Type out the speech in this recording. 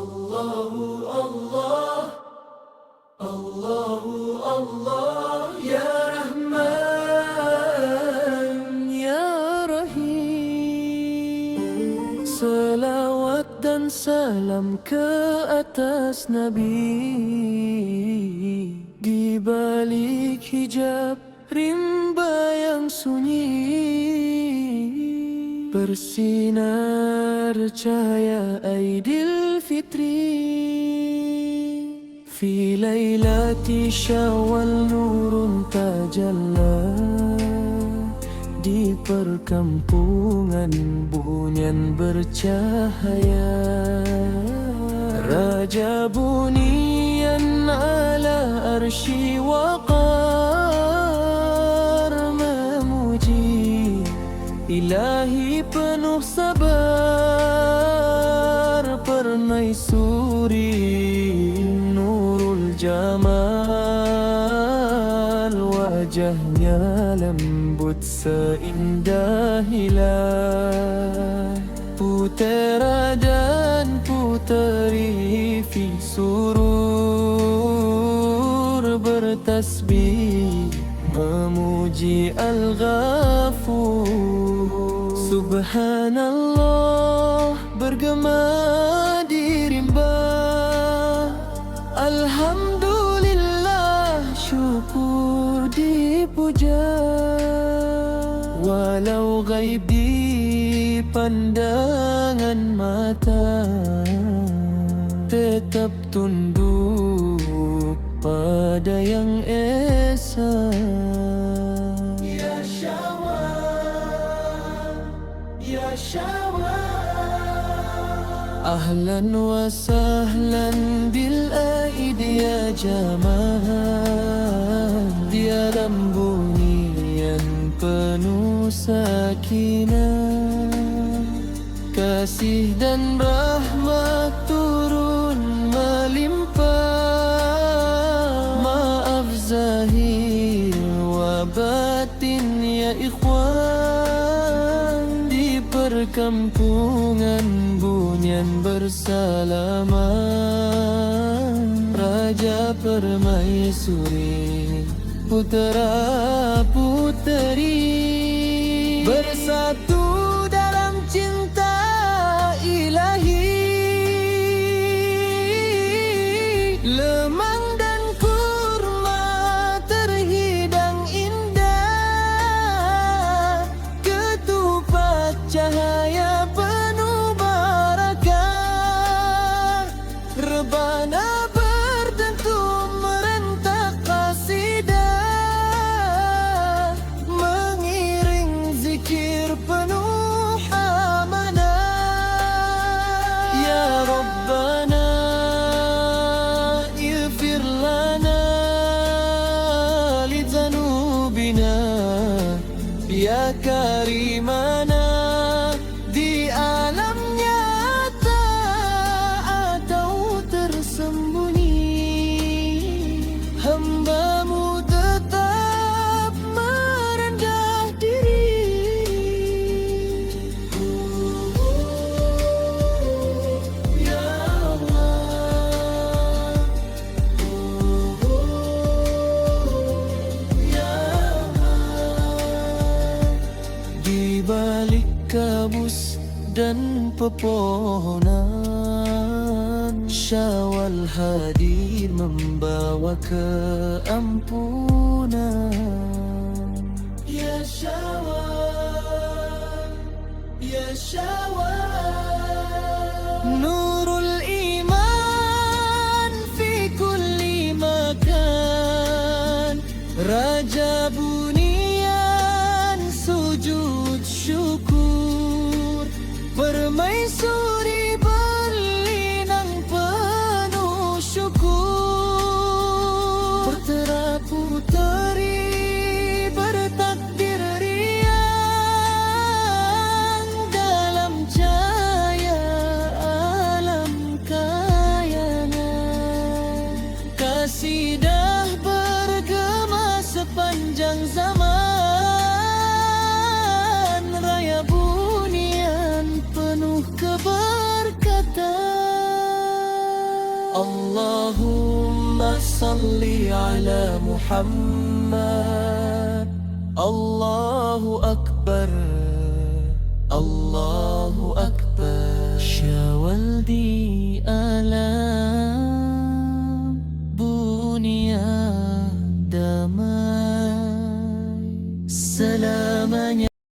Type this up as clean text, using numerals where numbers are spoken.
Allahu Allah, Allahu Allah, Ya Rahman, Ya Rahim. Selawat dan salam ke atas Nabi, di balik hijab rimba yang sunyi, bersinar cahaya Aidil Fitri. Fi lailati Syawal nurun tajalla, di perkampungan bunyan bercahaya. Raja bunian ala arsy waqar, memuji Ilahi penuh sabar. Permaisuri nurul jamal, wajahnya lembut seindah hilal. Putera dan puteri fi surur, bertasbih memuji Al-Ghafur. Subhanallah bergema di rimba, Alhamdulillah syukur dipuja. Walau gaib di pandangan mata, tetap tunduk pada Yang Esa. Ya Syawal, Ya Syawal, ahlan wa sahlan bil aid ya Jamal. Di alam bunian penuh sakinah, kasih dan rahmat turun melimpah. Maaf zahir wa batin ya ikhwan, di perkampungan bunyan bersalaman. Raja permaisuri, putera puteri, bersatu dalam cinta ilahi. Lemang dan kurma terhidang indah, ketupat cahaya penuh barakah. Rebana berdentum merentak qasidah, mengiring zikir penuh amanah. Ya Rabbana ighfir lana li dzanubina, ya Karimana. Di alam nyata atau tersembunyi, hamba-Mu tetap merendah diri. Ya Allah, Ya Allah. Di balik kabus dan pepohonan, Syawal hadir membawa keampunan. Ya Syawal, Ya Syawal, nurul iman fi kulli makan. Raja bunian sujud syukur, permaisuri berlinang penuh syukur. Putera puteri bertakbir riang dalam cahaya Allahumma salli ala Muhammad. Allahu Akbar, Allahu Akbar. Syawal di